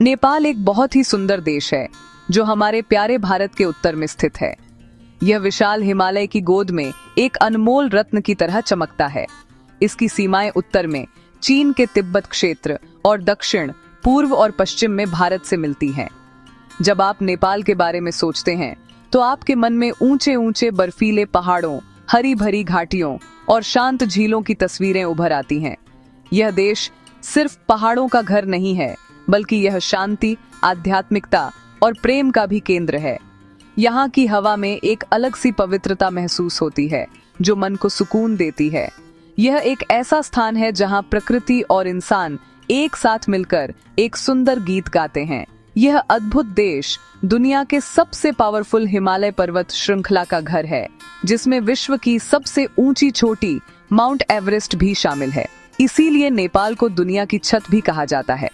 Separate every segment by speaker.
Speaker 1: नेपाल एक बहुत ही सुंदर देश है जो हमारे प्यारे भारत के उत्तर में स्थित है। यह विशाल हिमालय की गोद में एक अनमोल रत्न की तरह चमकता है। इसकी सीमाएं उत्तर में चीन के तिब्बत क्षेत्र और दक्षिण, पूर्व और पश्चिम में भारत से मिलती हैं। जब आप नेपाल के बारे में सोचते हैं तो आपके मन में ऊंचे ऊंचे बर्फीले पहाड़ों, हरी भरी घाटियों और शांत झीलों की तस्वीरें उभर आती हैं। यह देश सिर्फ पहाड़ों का घर नहीं है, बल्कि यह शांति, आध्यात्मिकता और प्रेम का भी केंद्र है। यहाँ की हवा में एक अलग सी पवित्रता महसूस होती है जो मन को सुकून देती है। यह एक ऐसा स्थान है जहाँ प्रकृति और इंसान एक साथ मिलकर एक सुंदर गीत गाते हैं। यह अद्भुत देश दुनिया के सबसे पावरफुल हिमालय पर्वत श्रृंखला का घर है, जिसमें विश्व की सबसे ऊंची चोटी माउंट एवरेस्ट भी शामिल है। इसीलिए नेपाल को दुनिया की छत भी कहा जाता है।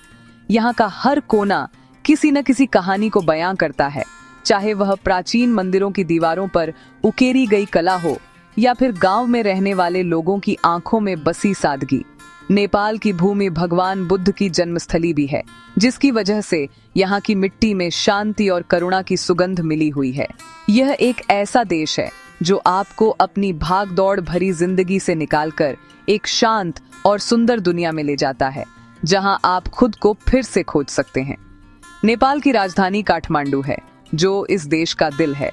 Speaker 1: यहाँ का हर कोना किसी न किसी कहानी को बयां करता है, चाहे वह प्राचीन मंदिरों की दीवारों पर उकेरी गई कला हो या फिर गांव में रहने वाले लोगों की आंखों में बसी सादगी। नेपाल की भूमि भगवान बुद्ध की जन्मस्थली भी है, जिसकी वजह से यहाँ की मिट्टी में शांति और करुणा की सुगंध मिली हुई है। यह एक ऐसा देश है जो आपको अपनी भाग-दौड़ भरी जिंदगी से निकालकर एक शांत और सुंदर दुनिया में ले जाता है, जहां आप खुद को फिर से खोज सकते हैं। नेपाल की राजधानी काठमांडू है, जो इस देश का दिल है।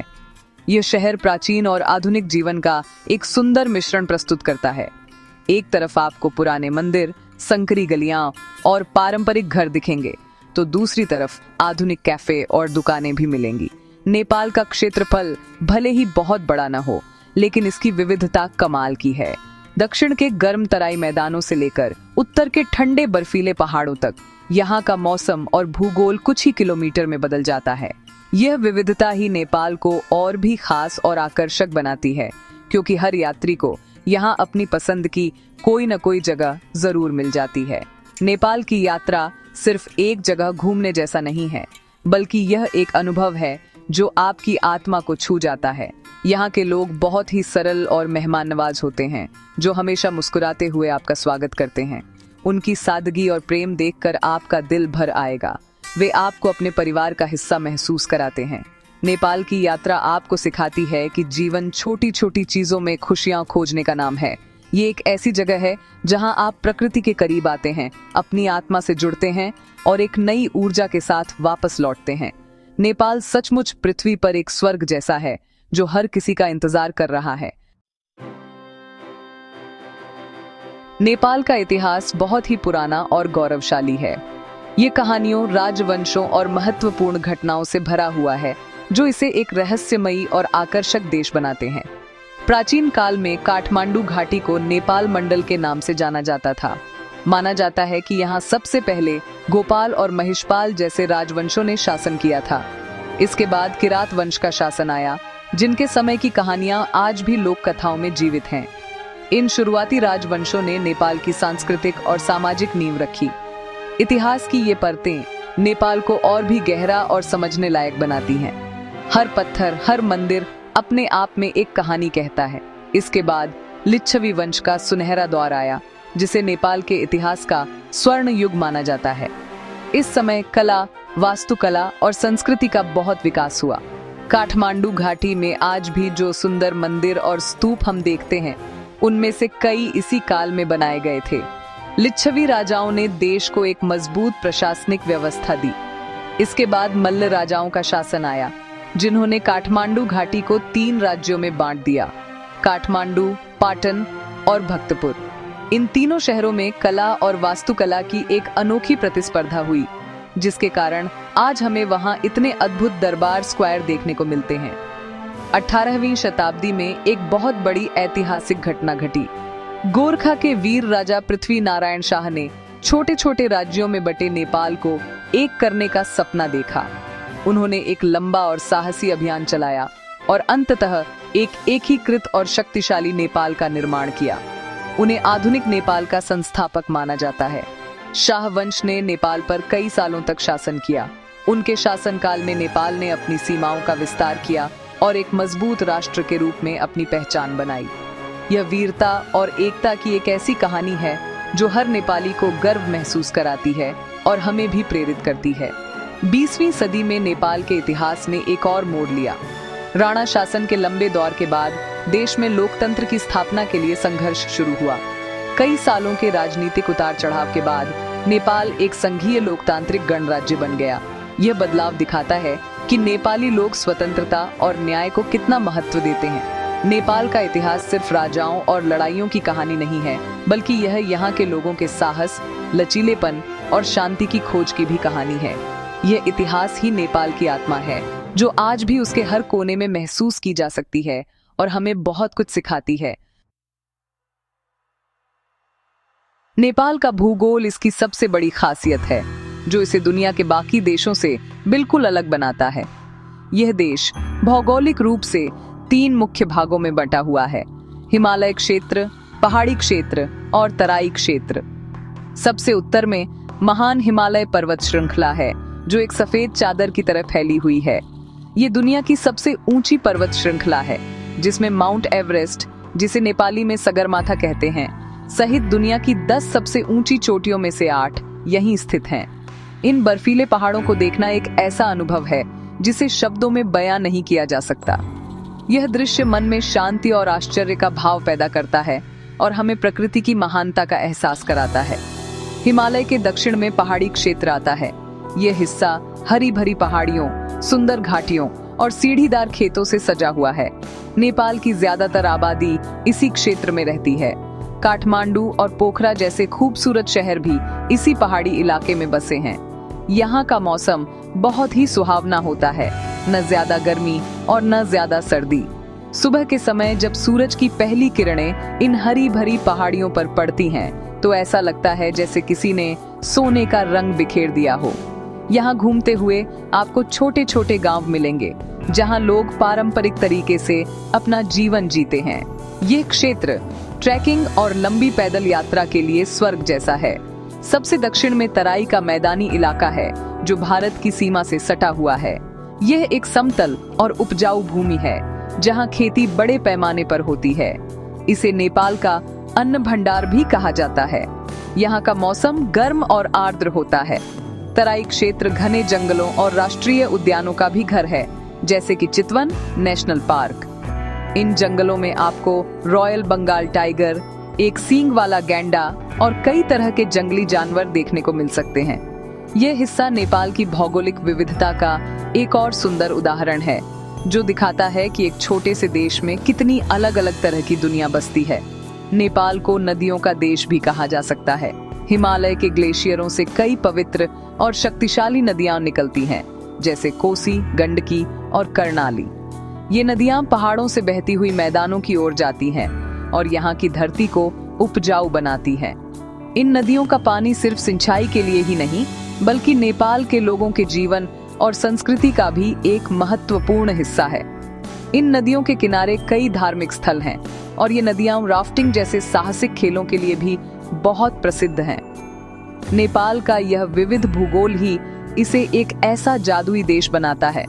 Speaker 1: यह शहर प्राचीन और आधुनिक जीवन का एक सुंदर मिश्रण प्रस्तुत करता है। एक तरफ आपको पुराने मंदिर, संकरी गलियां और पारंपरिक घर दिखेंगे, तो दूसरी तरफ आधुनिक कैफे और दुकानें भी मिलेंगी। नेपाल का क्षेत्रफल भले ही बहुत बड़ा न हो, लेकिन इसकी विविधता कमाल की है। दक्षिण के गर्म तराई मैदानों से लेकर उत्तर के ठंडे बर्फीले पहाड़ों तक यहाँ का मौसम और भूगोल कुछ ही किलोमीटर में बदल जाता है। यह विविधता ही नेपाल को और भी खास और आकर्षक बनाती है, क्योंकि हर यात्री को यहाँ अपनी पसंद की कोई न कोई जगह जरूर मिल जाती है। नेपाल की यात्रा सिर्फ एक जगह घूमने जैसा नहीं है, बल्कि यह एक अनुभव है जो आपकी आत्मा को छू जाता है। यहाँ के लोग बहुत ही सरल और मेहमान नवाज होते हैं, जो हमेशा मुस्कुराते हुए आपका स्वागत करते हैं। उनकी सादगी और प्रेम देखकर आपका दिल भर आएगा। वे आपको अपने परिवार का हिस्सा महसूस कराते हैं। नेपाल की यात्रा आपको सिखाती है कि जीवन छोटी छोटी चीजों में खुशियां खोजने का नाम है। ये एक ऐसी जगह है जहां आप प्रकृति के करीब आते हैं, अपनी आत्मा से जुड़ते हैं और एक नई ऊर्जा के साथ वापस लौटते हैं। नेपाल सचमुच पृथ्वी पर एक स्वर्ग जैसा है, जो हर किसी का इंतजार कर रहा है। नेपाल का इतिहास बहुत ही पुराना और गौरवशाली है। ये कहानियों, राजवंशों और महत्वपूर्ण घटनाओं से भरा हुआ है, जो इसे एक रहस्यमयी और आकर्षक देश बनाते हैं। प्राचीन काल में काठमांडू घाटी को नेपाल मंडल के नाम से जाना जाता था। माना जाता है कि यहाँ सबसे पहले गोपाल और महिषपाल जैसे राजवंशों ने शासन किया था। इसके बाद किरात वंश का शासन आया, जिनके समय की कहानियां आज भी लोक कथाओं में जीवित हैं। इन शुरुआती राजवंशों ने नेपाल की सांस्कृतिक और सामाजिक नींव रखी। इतिहास की ये परतें नेपाल को और भी गहरा और समझने लायक बनाती हैं। हर पत्थर, हर मंदिर अपने आप में एक कहानी कहता है। इसके बाद लिच्छवी वंश का सुनहरा दौर आया, जिसे नेपाल के इतिहास का स्वर्ण युग माना जाता है। इस समय कला, वास्तुकला और संस्कृति का बहुत विकास हुआ। काठमांडू घाटी में आज भी जो सुंदर मंदिर और स्तूप हम देखते हैं, उनमें से कई इसी काल में बनाए गए थे। लिच्छवी राजाओं ने देश को एक मजबूत प्रशासनिक व्यवस्था दी। इसके बाद मल्ल राजाओं का शासन आया, जिन्होंने काठमांडू घाटी को 3 राज्यों में बांट दिया: काठमांडू, पाटन और भक्तपुर। इन तीनों शहरों में कला और वास्तुकला की एक अनोखी प्रतिस्पर्धा हुई, जिसके कारण आज हमें वहां इतने अद्भुत दरबार स्क्वायर देखने को मिलते हैं। 18वीं शताब्दी में एक बहुत बड़ी ऐतिहासिक घटना घटी। गोरखा के वीर राजा पृथ्वी नारायण शाह ने छोटे छोटे राज्यों में बटे नेपाल को एक करने का सपना देखा। उन्होंने एक लंबा और साहसी अभियान चलाया और अंततः एक एकीकृत और शक्तिशाली नेपाल का निर्माण किया। उन्हें आधुनिक नेपाल का संस्थापक माना जाता है। शाह वंश ने नेपाल पर कई सालों तक शासन किया। उनके शासनकाल में नेपाल ने अपनी सीमाओं का विस्तार किया और एक मजबूत राष्ट्र के रूप में अपनी पहचान बनाई। यह वीरता और एकता की एक ऐसी कहानी है जो हर नेपाली को गर्व महसूस कराती है और हमें भी प्रेरित करती है। 20वीं सदी में नेपाल के इतिहास ने एक और मोड़ लिया। राणा शासन के लंबे दौर के बाद देश में लोकतंत्र की स्थापना के लिए संघर्ष शुरू हुआ। कई सालों के राजनीतिक उतार चढ़ाव के बाद नेपाल एक संघीय लोकतांत्रिक गणराज्य बन गया। यह बदलाव दिखाता है कि नेपाली लोग स्वतंत्रता और न्याय को कितना महत्व देते हैं। नेपाल का इतिहास सिर्फ राजाओं और लड़ाइयों की कहानी नहीं है, बल्कि यह यहाँ के लोगों के साहस, लचीलेपन और शांति की खोज की भी कहानी है। यह इतिहास ही नेपाल की आत्मा है, जो आज भी उसके हर कोने में महसूस की जा सकती है और हमें बहुत कुछ सिखाती है। नेपाल का भूगोल इसकी सबसे बड़ी खासियत है, जो इसे दुनिया के बाकी देशों से बिल्कुल अलग बनाता है। यह देश भौगोलिक रूप से 3 मुख्य भागों में बंटा हुआ है: हिमालय क्षेत्र, पहाड़ी क्षेत्र और तराई क्षेत्र। सबसे उत्तर में महान हिमालय पर्वत श्रृंखला है, जो एक सफेद चादर की तरह फैली हुई है। ये दुनिया की सबसे ऊंची पर्वत श्रृंखला है, जिसमें माउंट एवरेस्ट, जिसे नेपाली में सगरमाथा कहते हैं, सहित दुनिया की 10 सबसे ऊंची चोटियों में से 8 यहीं स्थित हैं। इन बर्फीले पहाड़ों को देखना एक ऐसा अनुभव है जिसे शब्दों में बयां नहीं किया जा सकता। यह दृश्य मन में शांति और आश्चर्य का भाव पैदा करता है और हमें प्रकृति की महानता का एहसास कराता है। हिमालय के दक्षिण में पहाड़ी क्षेत्र आता है। यह हिस्सा हरी भरी पहाड़ियों, सुंदर घाटियों और सीढ़ीदार खेतों से सजा हुआ है। नेपाल की ज्यादातर आबादी इसी क्षेत्र में रहती है। काठमांडू और पोखरा जैसे खूबसूरत शहर भी इसी पहाड़ी इलाके में बसे हैं। यहाँ का मौसम बहुत ही सुहावना होता है, न ज्यादा गर्मी और न ज्यादा सर्दी। सुबह के समय जब सूरज की पहली किरणें इन हरी भरी पहाड़ियों पर पड़ती हैं, तो ऐसा लगता है जैसे किसी ने सोने का रंग बिखेर दिया हो। यहाँ घूमते हुए आपको छोटे छोटे गांव मिलेंगे, जहाँ लोग पारंपरिक तरीके से अपना जीवन जीते हैं। ये क्षेत्र ट्रैकिंग और लंबी पैदल यात्रा के लिए स्वर्ग जैसा है। सबसे दक्षिण में तराई का मैदानी इलाका है, जो भारत की सीमा से सटा हुआ है। यह एक समतल और उपजाऊ भूमि है, जहां खेती बड़े पैमाने पर होती है। इसे नेपाल का अन्न भंडार भी कहा जाता है। यहाँ का मौसम गर्म और आर्द्र होता है। तराई क्षेत्र घने जंगलों और राष्ट्रीय उद्यानों का भी घर है, जैसे कि चितवन नेशनल पार्क। इन जंगलों में आपको रॉयल बंगाल टाइगर, एक सींग वाला गैंडा और कई तरह के जंगली जानवर देखने को मिल सकते हैं। यह हिस्सा नेपाल की भौगोलिक विविधता का एक और सुंदर उदाहरण है, जो दिखाता है कि एक छोटे से देश में कितनी अलग अलग तरह की दुनिया बसती है। नेपाल को नदियों का देश भी कहा जा सकता है। हिमालय के ग्लेशियरों से कई पवित्र और शक्तिशाली नदियां निकलती हैं, जैसे कोसी, गंडकी और कर्णाली। ये नदियां पहाड़ों से बहती हुई मैदानों की ओर जाती हैं और यहाँ की धरती को उपजाऊ बनाती हैं। इन नदियों का पानी सिर्फ सिंचाई के लिए ही नहीं, बल्कि नेपाल के लोगों के जीवन और संस्कृति का भी एक महत्वपूर्ण हिस्सा है। इन नदियों के किनारे कई धार्मिक स्थल हैं और ये नदियां राफ्टिंग जैसे साहसिक खेलों के लिए भी बहुत प्रसिद्ध हैं। नेपाल का यह विविध भूगोल ही इसे एक ऐसा जादुई देश बनाता है,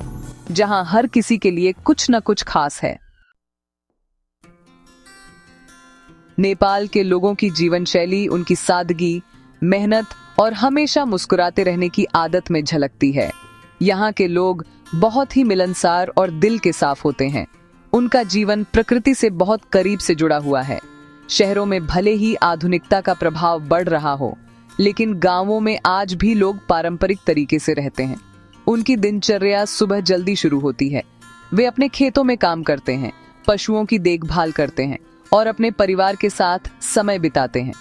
Speaker 1: जहां हर किसी के लिए कुछ न कुछ खास है। नेपाल के लोगों की जीवन शैली उनकी सादगी, मेहनत और हमेशा मुस्कुराते रहने की आदत में झलकती है। यहाँ के लोग बहुत ही मिलनसार और दिल के साफ होते हैं। उनका जीवन प्रकृति से बहुत करीब से जुड़ा हुआ है। शहरों में भले ही आधुनिकता का प्रभाव बढ़ रहा हो, लेकिन गांवों में आज भी लोग पारंपरिक तरीके से रहते हैं। उनकी दिनचर्या सुबह जल्दी शुरू होती है। वे अपने खेतों में काम करते हैं, पशुओं की देखभाल करते हैं और अपने परिवार के साथ समय बिताते हैं।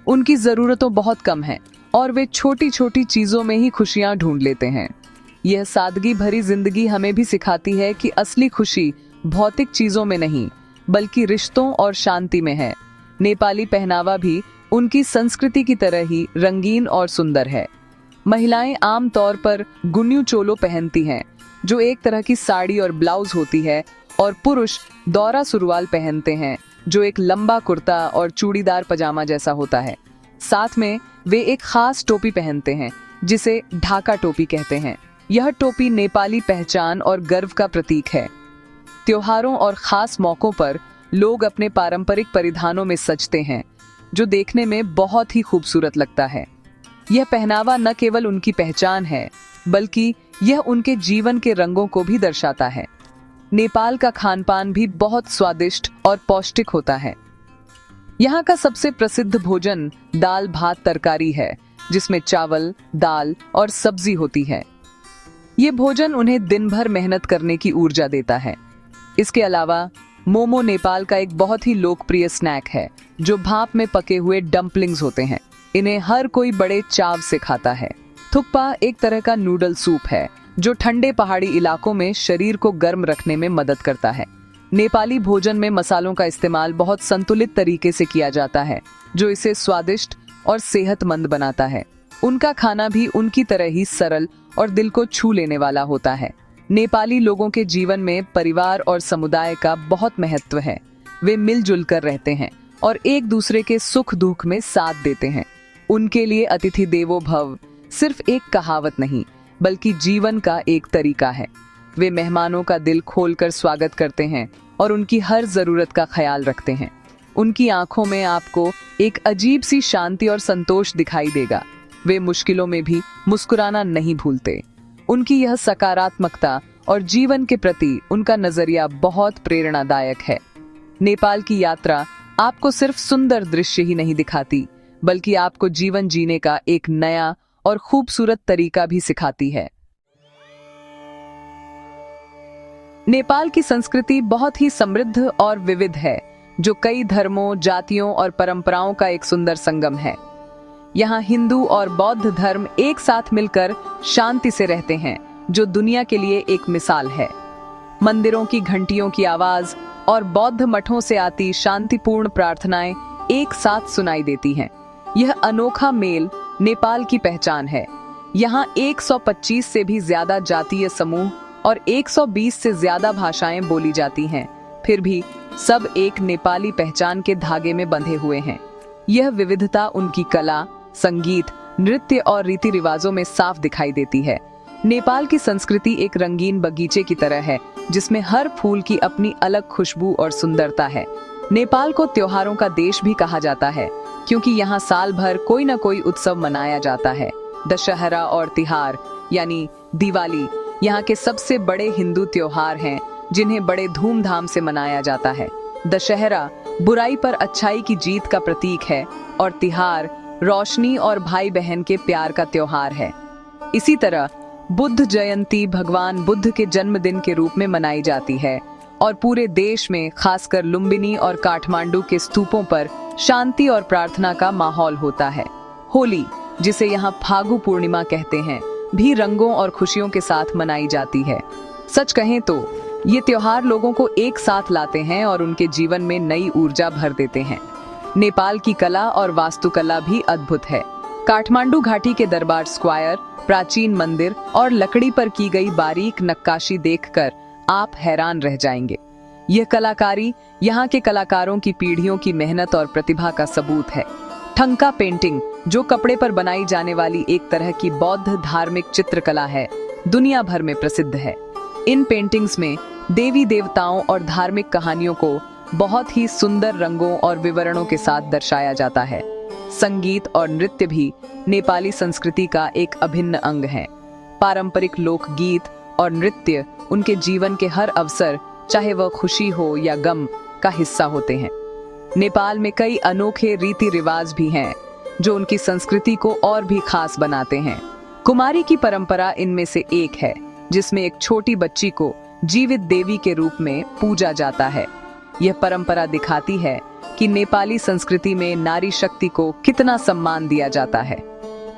Speaker 1: उनकी जरूरतें बहुत कम हैं और वे छोटी छोटी चीजों में ही खुशियां ढूंढ लेते हैं। यह सादगी भरी जिंदगी हमें भी सिखाती है कि असली खुशी भौतिक चीजों में नहीं, बल्कि रिश्तों और शांति में है। नेपाली पहनावा भी उनकी संस्कृति की तरह ही रंगीन और सुंदर है। महिलाएं आम तौर पर गुन्यू चोलो पहनती हैं, जो एक तरह की साड़ी और ब्लाउज होती है, और पुरुष दौरा सुरवाल पहनते हैं, जो एक लंबा कुर्ता और चूड़ीदार पजामा जैसा होता है। साथ में वे एक खास टोपी पहनते हैं, जिसे ढाका टोपी कहते हैं। यह टोपी नेपाली पहचान और गर्व का प्रतीक है। त्योहारों और खास मौकों पर लोग अपने पारंपरिक परिधानों में सजते हैं। जो देखने में बहुत ही खूबसूरत लगता है। यह पहनावा न केवल उनकी पहचान है, बल्कि यह उनके जीवन के रंगों को भी दर्शाता है। नेपाल का खानपान भी बहुत स्वादिष्ट और पौष्टिक होता है। यहाँ का सबसे प्रसिद्ध भोजन दाल भात तरकारी है, जिसमें चावल, दाल और सब्जी होती है। ये भोजन उन्हें दिन भर मेहनत करने की ऊर्जा देता है। इसके अलावा मोमो नेपाल का एक बहुत ही लोकप्रिय स्नैक है, जो भाप में पके हुए डम्पलिंग्स होते हैं। इन्हें हर कोई बड़े चाव से खाता है। थुक्पा एक तरह का नूडल सूप है, जो ठंडे पहाड़ी इलाकों में शरीर को गर्म रखने में मदद करता है। नेपाली भोजन में मसालों का इस्तेमाल बहुत संतुलित तरीके से किया जाता है, जो इसे स्वादिष्ट और सेहतमंद बनाता है। उनका खाना भी उनकी तरह ही सरल और दिल को छू लेने वाला होता है। नेपाली लोगों के जीवन में परिवार और समुदाय का बहुत महत्व है। वे मिलजुल कर रहते हैं और एक दूसरे के सुख दुख में साथ देते हैं। उनके लिए अतिथि देवो भव सिर्फ एक कहावत नहीं, बल्कि जीवन का एक तरीका है। वे मेहमानों का दिल खोलकर स्वागत करते हैं और उनकी हर जरूरत का ख्याल रखते हैं। उनकी आंखों में आपको एक अजीब सी शांति और संतोष दिखाई देगा। वे मुश्किलों में भी मुस्कुराना नहीं भूलते। उनकी यह सकारात्मकता और जीवन के प्रति उनका नजरिया बहुत प्रेरणादायक है। नेपाल की यात्रा आपको सिर्फ सुंदर दृश्य ही नहीं दिखाती, बल्कि आपको जीवन जीने का एक नया और खूबसूरत तरीका भी सिखाती है। नेपाल की संस्कृति बहुत ही समृद्ध और विविध है, जो कई धर्मों, जातियों और परंपराओं का एक सुंदर संगम है। यहाँ हिंदू और बौद्ध धर्म एक साथ मिलकर शांति से रहते हैं, जो दुनिया के लिए एक मिसाल है। मंदिरों की घंटियों की आवाज और बौद्ध मठों से आती शांतिपूर्ण प्रार्थनाएं एक साथ सुनाई देती हैं। यह अनोखा मेल नेपाल की पहचान है। यहाँ 125 से भी ज्यादा जातीय समूह और 120 से ज्यादा भाषाएं बोली जाती हैं। फिर भी सब एक नेपाली पहचान के धागे में बंधे हुए हैं। यह विविधता उनकी कला, संगीत, नृत्य और रीति रिवाजों में साफ दिखाई देती है। नेपाल की संस्कृति एक रंगीन बगीचे की तरह है, जिसमें हर फूल की अपनी अलग खुशबू और सुंदरता है। नेपाल को त्योहारों का देश भी कहा जाता है, क्योंकि यहाँ साल भर कोई न कोई उत्सव मनाया जाता है। दशहरा और तिहार यानी दिवाली यहाँ के सबसे बड़े हिंदू त्योहार हैं, जिन्हें बड़े धूमधाम से मनाया जाता है। दशहरा बुराई पर अच्छाई की जीत का प्रतीक है और तिहार रोशनी और भाई बहन के प्यार का त्योहार है। इसी तरह बुद्ध जयंती भगवान बुद्ध के जन्मदिन के रूप में मनाई जाती है और पूरे देश में, खासकर लुम्बिनी और काठमांडू के स्तूपों पर शांति और प्रार्थना का माहौल होता है। होली, जिसे यहाँ फागु पूर्णिमा कहते हैं, भी रंगों और खुशियों के साथ मनाई जाती है। सच कहें तो ये त्योहार लोगों को एक साथ लाते हैं और उनके जीवन में नई ऊर्जा भर देते हैं। नेपाल की कला और वास्तुकला भी अद्भुत है। काठमांडू घाटी के दरबार स्क्वायर, प्राचीन मंदिर और लकड़ी पर की गई बारीक नक्काशी देखकर आप हैरान रह जाएंगे। यह कलाकारी यहाँ के कलाकारों की पीढ़ियों की मेहनत और प्रतिभा का सबूत है। ठंका पेंटिंग, जो कपड़े पर बनाई जाने वाली एक तरह की बौद्ध धार्मिक चित्रकला है, दुनिया भर में प्रसिद्ध है। इन पेंटिंग्स में देवी देवताओं और धार्मिक कहानियों को बहुत ही सुंदर रंगों और विवरणों के साथ दर्शाया जाता है। संगीत और नृत्य भी नेपाली संस्कृति का एक अभिन्न अंग है। पारंपरिक लोकगीत और नृत्य उनके जीवन के हर अवसर, चाहे वह खुशी हो या गम, का हिस्सा होते हैं। नेपाल में कई अनोखे रीति रिवाज भी हैं, जो उनकी संस्कृति को और भी खास बनाते हैं। कुमारी की परंपरा इनमें से एक है, जिसमें एक छोटी बच्ची को जीवित देवी के रूप में पूजा जाता है। यह परंपरा दिखाती है कि नेपाली संस्कृति में नारी शक्ति को कितना सम्मान दिया जाता है।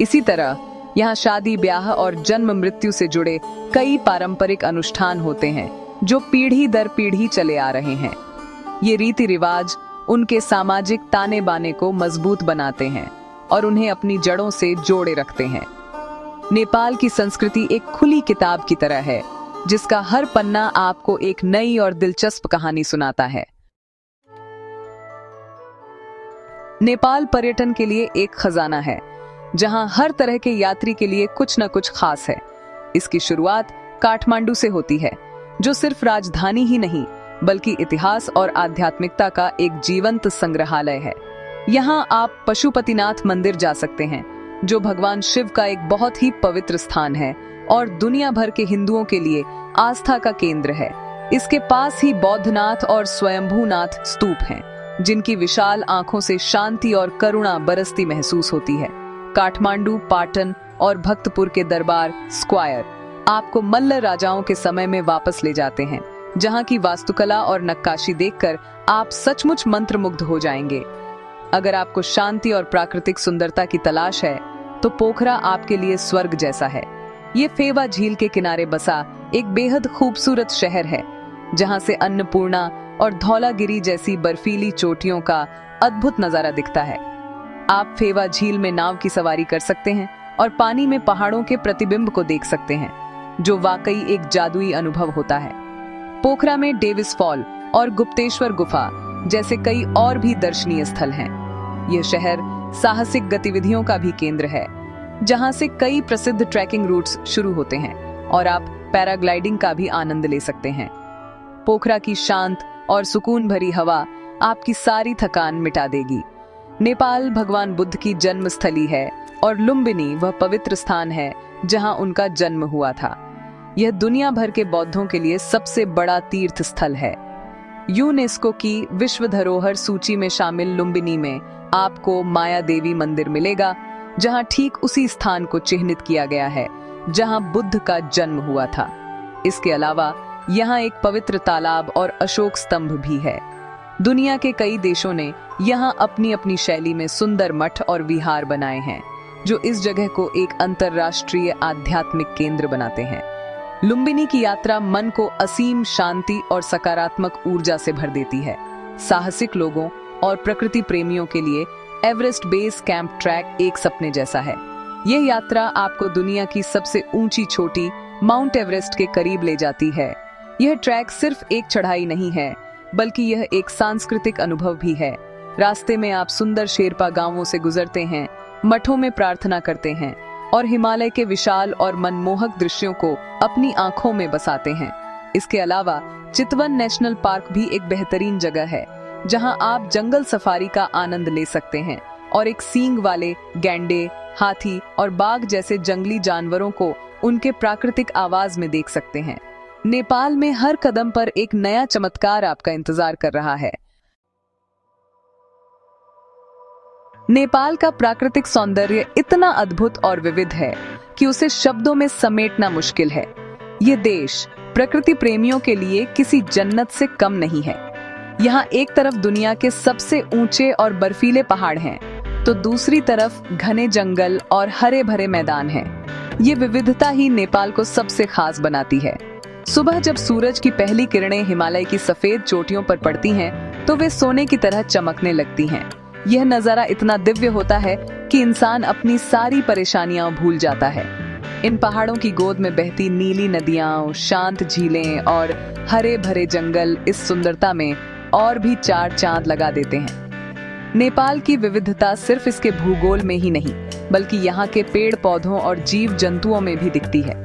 Speaker 1: इसी तरह यहाँ शादी ब्याह और जन्म मृत्यु से जुड़े कई पारंपरिक अनुष्ठान होते हैं, जो पीढ़ी दर पीढ़ी चले आ रहे हैं। ये रीति रिवाज उनके सामाजिक ताने बाने को मजबूत बनाते हैं और उन्हें अपनी जड़ों से जोड़े रखते हैं। नेपाल की संस्कृति एक खुली किताब की तरह है, जिसका हर पन्ना आपको एक नई और दिलचस्प कहानी सुनाता है। नेपाल पर्यटन के लिए एक खजाना है, जहां हर तरह के यात्री के लिए कुछ न कुछ खास है। इसकी शुरुआत काठमांडू से होती है, जो सिर्फ राजधानी ही नहीं, बल्कि इतिहास और आध्यात्मिकता का एक जीवंत संग्रहालय है। यहाँ आप पशुपतिनाथ मंदिर जा सकते हैं, जो भगवान शिव का एक बहुत ही पवित्र स्थान है और दुनिया भर के हिंदुओं के लिए आस्था का केंद्र है। इसके पास ही बौद्धनाथ और स्वयंभूनाथ स्तूप हैं, जिनकी विशाल आंखों से शांति और करुणा बरसती महसूस होती है। काठमांडू, पाटन और भक्तपुर के दरबार स्क्वायर आपको मल्ल राजाओं के समय में वापस ले जाते हैं, जहां की वास्तुकला और नक्काशी देखकर आप सचमुच मंत्रमुग्ध हो जाएंगे। अगर आपको शांति और प्राकृतिक सुंदरता की तलाश है, तो पोखरा आपके लिए स्वर्ग जैसा है। ये फेवा झील के किनारे बसा एक बेहद खूबसूरत शहर है, जहां से अन्नपूर्णा और धौलागिरी जैसी बर्फीली चोटियों का अद्भुत नजारा दिखता है। आप फेवा झील में नाव की सवारी कर सकते हैं और पानी में पहाड़ों के प्रतिबिंब को देख सकते हैं, जो वाकई एक जादुई अनुभव होता है। पोखरा में डेविस फॉल और गुप्तेश्वर गुफा जैसे कई और भी दर्शनीय स्थल हैं। यह शहर साहसिक गतिविधियों का भी केंद्र है, जहां से कई प्रसिद्ध ट्रैकिंग रूट्स शुरू होते हैं और आप पैराग्लाइडिंग का भी आनंद ले सकते हैं। पोखरा की शांत और सुकून भरी हवा आपकी सारी थकान मिटा देगी। नेपाल भगवान बुद्ध की जन्म स्थली है और लुम्बिनी वह पवित्र स्थान है जहां उनका जन्म हुआ था। यह दुनिया भर के बौद्धों के लिए सबसे बड़ा तीर्थ स्थल है। यूनेस्को की विश्व धरोहर सूची में शामिल लुम्बिनी में आपको माया देवी मंदिर मिलेगा, जहां ठीक उसी स्थान को चिह्नित किया गया है जहां बुद्ध का जन्म हुआ था। इसके अलावा यहाँ एक पवित्र तालाब और अशोक स्तंभ भी है। दुनिया के कई देशों ने यहाँ अपनी अपनी शैली में सुंदर मठ और विहार बनाए हैं, जो इस जगह को एक अंतर्राष्ट्रीय आध्यात्मिक केंद्र बनाते हैं। लुम्बिनी की यात्रा मन को असीम शांति और सकारात्मक ऊर्जा से भर देती है। साहसिक लोगों और प्रकृति प्रेमियों के लिए एवरेस्ट बेस कैंप ट्रैक एक सपने जैसा है। यह यात्रा आपको दुनिया की सबसे ऊंची चोटी माउंट एवरेस्ट के करीब ले जाती है। यह ट्रैक सिर्फ एक चढ़ाई नहीं है, बल्कि यह एक सांस्कृतिक अनुभव भी है। रास्ते में आप सुंदर शेरपा गांवों से गुजरते हैं, मठों में प्रार्थना करते हैं और हिमालय के विशाल और मनमोहक दृश्यों को अपनी आंखों में बसाते हैं। इसके अलावा चितवन नेशनल पार्क भी एक बेहतरीन जगह है, जहां आप जंगल सफारी का आनंद ले सकते हैं और एक सींग वाले गैंडे, हाथी और बाघ जैसे जंगली जानवरों को उनके प्राकृतिक आवाज में देख सकते हैं। नेपाल में हर कदम पर एक नया चमत्कार आपका इंतजार कर रहा है। नेपाल का प्राकृतिक सौंदर्य इतना अद्भुत और विविध है कि उसे शब्दों में समेटना मुश्किल है। ये देश प्रकृति प्रेमियों के लिए किसी जन्नत से कम नहीं है। यहाँ एक तरफ दुनिया के सबसे ऊंचे और बर्फीले पहाड़ हैं, तो दूसरी तरफ घने जंगल और हरे भरे मैदान हैं। ये विविधता ही नेपाल को सबसे खास बनाती है। सुबह जब सूरज की पहली किरणें हिमालय की सफेद चोटियों पर पड़ती हैं, तो वे सोने की तरह चमकने लगती हैं। यह नजारा इतना दिव्य होता है कि इंसान अपनी सारी परेशानियां भूल जाता है। इन पहाड़ों की गोद में बहती नीली नदियां, शांत झीलें और हरे भरे जंगल इस सुंदरता में और भी चार चांद लगा देते हैं। नेपाल की विविधता सिर्फ इसके भूगोल में ही नहीं, बल्कि यहाँ के पेड़ पौधों और जीव जंतुओं में भी दिखती है।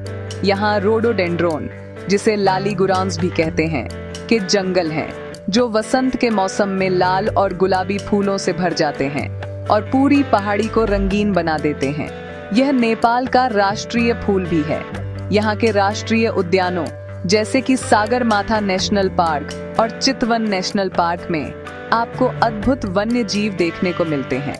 Speaker 1: यहाँ रोडोडेंड्रोन, जिसे लालीगुरांस भी कहते हैं, के जंगल हैं, जो वसंत के मौसम में लाल और गुलाबी फूलों से भर जाते हैं और पूरी पहाड़ी को रंगीन बना देते हैं। यह नेपाल का राष्ट्रीय फूल भी है। यहाँ के राष्ट्रीय उद्यानों जैसे कि सागरमाथा नेशनल पार्क और चितवन नेशनल पार्क में आपको अद्भुत वन्य जीव देखने को मिलते हैं।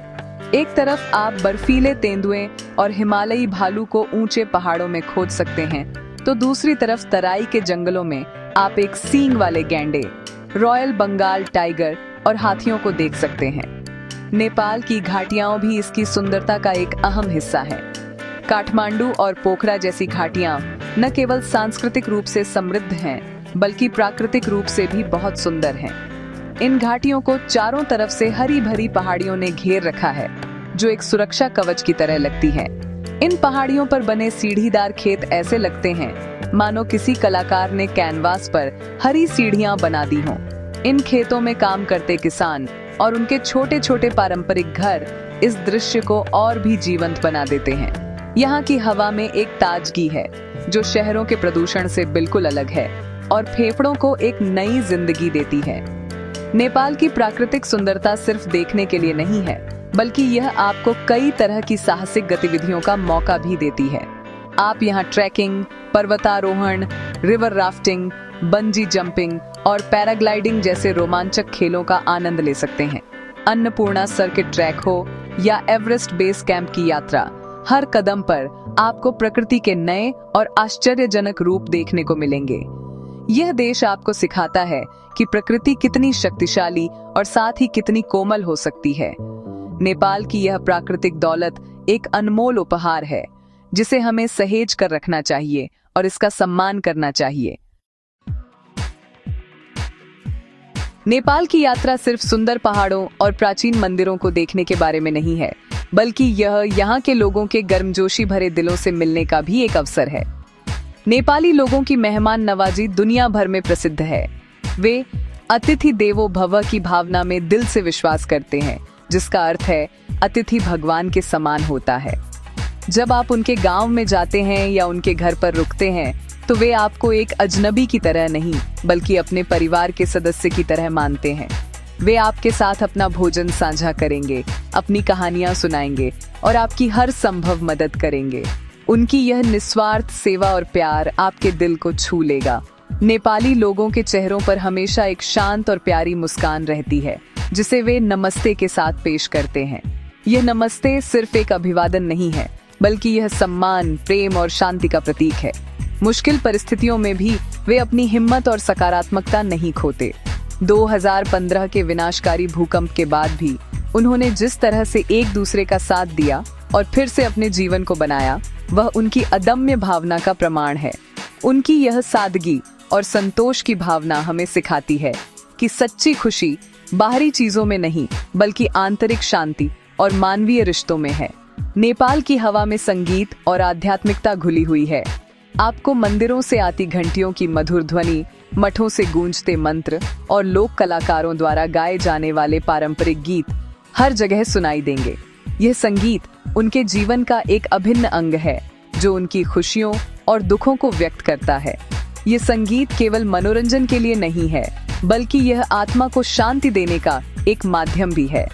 Speaker 1: एक तरफ आप बर्फीले तेंदुए और हिमालयी भालू को ऊंचे पहाड़ों में खोज सकते हैं, तो दूसरी तरफ तराई के जंगलों में आप एक सींग वाले गैंडे, रॉयल बंगाल टाइगर और हाथियों को देख सकते हैं। नेपाल की घाटियां भी इसकी सुंदरता का एक अहम हिस्सा है। काठमांडू और पोखरा जैसी घाटियां न केवल सांस्कृतिक रूप से समृद्ध हैं, बल्कि प्राकृतिक रूप से भी बहुत सुंदर हैं। इन घाटियों को चारों तरफ से हरी भरी पहाड़ियों ने घेर रखा है, जो एक सुरक्षा कवच की तरह लगती है। इन पहाड़ियों पर बने सीढ़ीदार खेत ऐसे लगते हैं मानो किसी कलाकार ने कैनवास पर हरी सीढ़ियां बना दी हों। इन खेतों में काम करते किसान और उनके छोटे छोटे पारंपरिक घर इस दृश्य को और भी जीवंत बना देते हैं। यहाँ की हवा में एक ताजगी है, जो शहरों के प्रदूषण से बिल्कुल अलग है और फेफड़ों को एक नई जिंदगी देती है। नेपाल की प्राकृतिक सुंदरता सिर्फ देखने के लिए नहीं है, बल्कि यह आपको कई तरह की साहसिक गतिविधियों का मौका भी देती है। आप यहाँ ट्रैकिंग, पर्वतारोहण, रिवर राफ्टिंग, बंजी जंपिंग और पैराग्लाइडिंग जैसे रोमांचक खेलों का आनंद ले सकते हैं। अन्नपूर्णा सर्किट ट्रैक हो या एवरेस्ट बेस कैंप की यात्रा, हर कदम पर आपको प्रकृति के नए और आश्चर्यजनक रूप देखने को मिलेंगे। यह देश आपको सिखाता है कि प्रकृति कितनी शक्तिशाली और साथ ही कितनी कोमल हो सकती है। नेपाल की यह प्राकृतिक दौलत एक अनमोल उपहार है, जिसे हमें सहेज कर रखना चाहिए और इसका सम्मान करना चाहिए। नेपाल की यात्रा सिर्फ सुंदर पहाड़ों और प्राचीन मंदिरों को देखने के बारे में नहीं है, बल्कि यह यहाँ के लोगों के गर्मजोशी भरे दिलों से मिलने का भी एक अवसर है। नेपाली लोगों की मेहमान नवाजी दुनिया भर में प्रसिद्ध है। वे अतिथि देवो भव की भावना में दिल से विश्वास करते हैं, जिसका अर्थ है अतिथि भगवान के समान होता है। जब आप उनके गांव में जाते हैं या उनके घर पर रुकते हैं, तो वे आपको एक अजनबी की तरह नहीं, बल्कि अपने परिवार के सदस्य की तरह मानते हैं। वे आपके साथ अपना भोजन साझा करेंगे, अपनी कहानियां सुनाएंगे और आपकी हर संभव मदद करेंगे। उनकी यह निस्वार्थ सेवा और प्यार आपके दिल को छू लेगा। नेपाली लोगों के चेहरों पर हमेशा एक शांत और प्यारी मुस्कान रहती है, जिसे वे नमस्ते के साथ पेश करते हैं। यह नमस्ते सिर्फ एक अभिवादन नहीं है, बल्कि यह सम्मान, प्रेम और शांति का प्रतीक है। मुश्किल परिस्थितियों में भी वे अपनी हिम्मत और सकारात्मकता नहीं खोते। 2015 के विनाशकारी भूकंप के बाद भी उन्होंने जिस तरह से एक दूसरे का साथ दिया और फिर से अपने जीवन को बनाया, वह उनकी अदम्य भावना का प्रमाण है। उनकी यह सादगी और संतोष की भावना हमें सिखाती है कि सच्ची खुशी बाहरी चीजों में नहीं, बल्कि आंतरिक शांति और मानवीय रिश्तों में है। नेपाल की हवा में संगीत और आध्यात्मिकता घुली हुई है। आपको मंदिरों से आती घंटियों की मधुर ध्वनि, मठों से गूंजते मंत्र और लोक कलाकारों द्वारा गाए जाने वाले पारंपरिक गीत हर जगह सुनाई देंगे। यह संगीत उनके जीवन का एक अभिन्न अंग है, जो उनकी खुशियों और दुखों को व्यक्त करता है। ये संगीत केवल मनोरंजन के लिए नहीं है, बल्कि यह आत्मा को शांति देने का एक माध्यम भी है।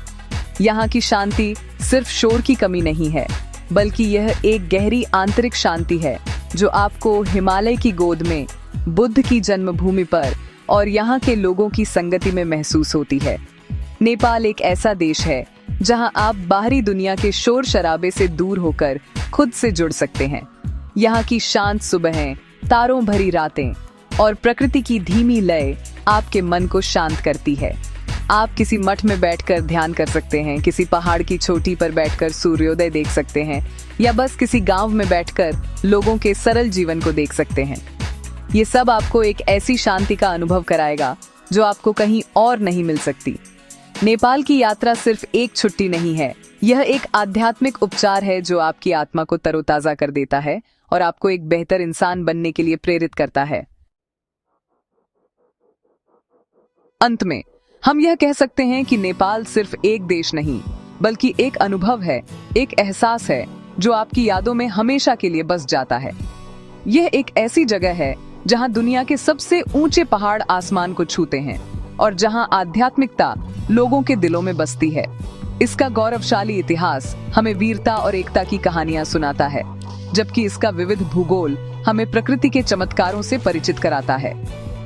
Speaker 1: यहाँ की शांति सिर्फ शोर की कमी नहीं है, बल्कि यह एक गहरी आंतरिक शांति है, जो आपको हिमालय की गोद में, बुद्ध की जन्मभूमि पर और यहाँ के लोगों की संगति में महसूस होती है। नेपाल एक ऐसा देश है जहाँ आप बाहरी दुनिया के शोर शराबे से दूर होकर खुद से जुड़ सकते हैं। यहाँ की शांत सुबहें, तारों भरी रातें और प्रकृति की धीमी लय आपके मन को शांत करती है। आप किसी मठ में बैठकर ध्यान कर सकते हैं, किसी पहाड़ की चोटी पर बैठकर सूर्योदय देख सकते हैं, या बस किसी गांव में बैठकर लोगों के सरल जीवन को देख सकते हैं। ये सब आपको एक ऐसी शांति का अनुभव कराएगा जो आपको कहीं और नहीं मिल सकती। नेपाल की यात्रा सिर्फ एक छुट्टी नहीं है, यह एक आध्यात्मिक उपचार है जो आपकी आत्मा को तरोताजा कर देता है और आपको एक बेहतर इंसान बनने के लिए प्रेरित करता है। अंत में हम यह कह सकते हैं कि नेपाल सिर्फ एक देश नहीं, बल्कि एक अनुभव है, एक एहसास है जो आपकी यादों में हमेशा के लिए बस जाता है। यह एक ऐसी जगह है जहां दुनिया के सबसे ऊंचे पहाड़ आसमान को छूते हैं और जहां आध्यात्मिकता लोगों के दिलों में बसती है। इसका गौरवशाली इतिहास हमें वीरता और एकता की कहानियां सुनाता है, जबकि इसका विविध भूगोल हमें प्रकृति के चमत्कारों से परिचित कराता है।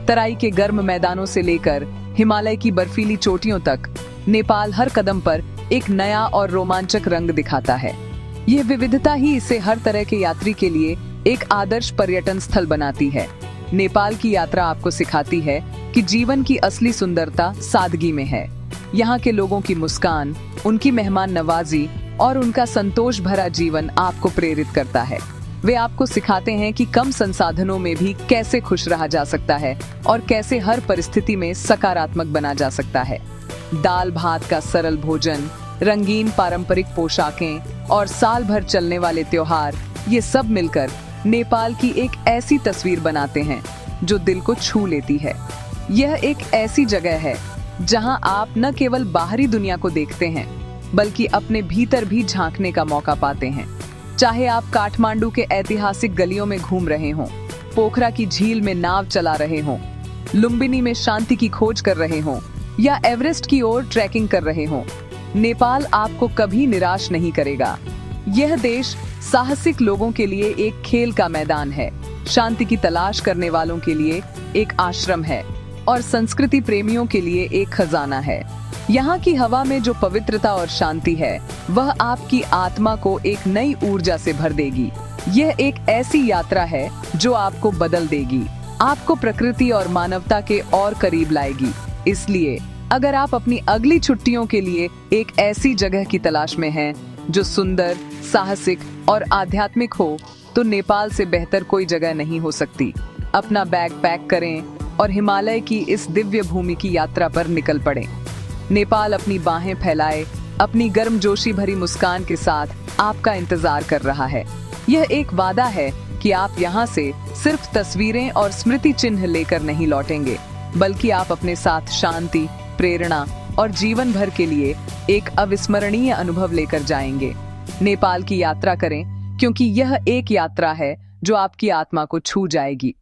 Speaker 1: तराई के गर्म मैदानों से लेकर हिमालय की बर्फीली चोटियों तक, नेपाल हर कदम पर एक नया और रोमांचक रंग दिखाता है। यह विविधता ही इसे हर तरह के यात्री के लिए एक आदर्श पर्यटन स्थल बनाती है। नेपाल की यात्रा आपको सिखाती है कि जीवन की असली सुंदरता सादगी में है। यहाँ के लोगों की मुस्कान, उनकी मेहमान नवाजी और उनका संतोष भरा जीवन आपको प्रेरित करता है। वे आपको सिखाते हैं कि कम संसाधनों में भी कैसे खुश रहा जा सकता है और कैसे हर परिस्थिति में सकारात्मक बना जा सकता है। दाल भात का सरल भोजन, रंगीन पारंपरिक पोशाकें और साल भर चलने वाले त्योहार, ये सब मिलकर नेपाल की एक ऐसी तस्वीर बनाते हैं जो दिल को छू लेती है। यह एक ऐसी जगह है जहां आप न केवल बाहरी दुनिया को देखते हैं, बल्कि अपने भीतर भी झांकने का मौका पाते हैं। चाहे आप काठमांडू के ऐतिहासिक गलियों में घूम रहे हों, पोखरा की झील में नाव चला रहे हों, लुम्बिनी में शांति की खोज कर रहे हों, या एवरेस्ट की ओर ट्रैकिंग कर रहे हों, नेपाल आपको कभी निराश नहीं करेगा। यह देश साहसिक लोगों के लिए एक खेल का मैदान है, शांति की तलाश करने वालों के लिए एक आश्रम है और संस्कृति प्रेमियों के लिए एक खजाना है। यहाँ की हवा में जो पवित्रता और शांति है, वह आपकी आत्मा को एक नई ऊर्जा से भर देगी। यह एक ऐसी यात्रा है जो आपको बदल देगी, आपको प्रकृति और मानवता के और करीब लाएगी। इसलिए अगर आप अपनी अगली छुट्टियों के लिए एक ऐसी जगह की तलाश में हैं जो सुंदर, साहसिक और आध्यात्मिक हो, तो नेपाल से बेहतर कोई जगह नहीं हो सकती। अपना बैग पैक करें और हिमालय की इस दिव्य भूमि की यात्रा पर निकल पड़ें। नेपाल अपनी बाहें फैलाए, अपनी गर्मजोशी भरी मुस्कान के साथ आपका इंतजार कर रहा है। यह एक वादा है कि आप यहाँ से सिर्फ तस्वीरें और स्मृति चिन्ह लेकर नहीं लौटेंगे, बल्कि आप अपने साथ शांति, प्रेरणा और जीवन भर के लिए एक अविस्मरणीय अनुभव लेकर जाएंगे। नेपाल की यात्रा करें, क्योंकि यह एक यात्रा है जो आपकी आत्मा को छू जाएगी।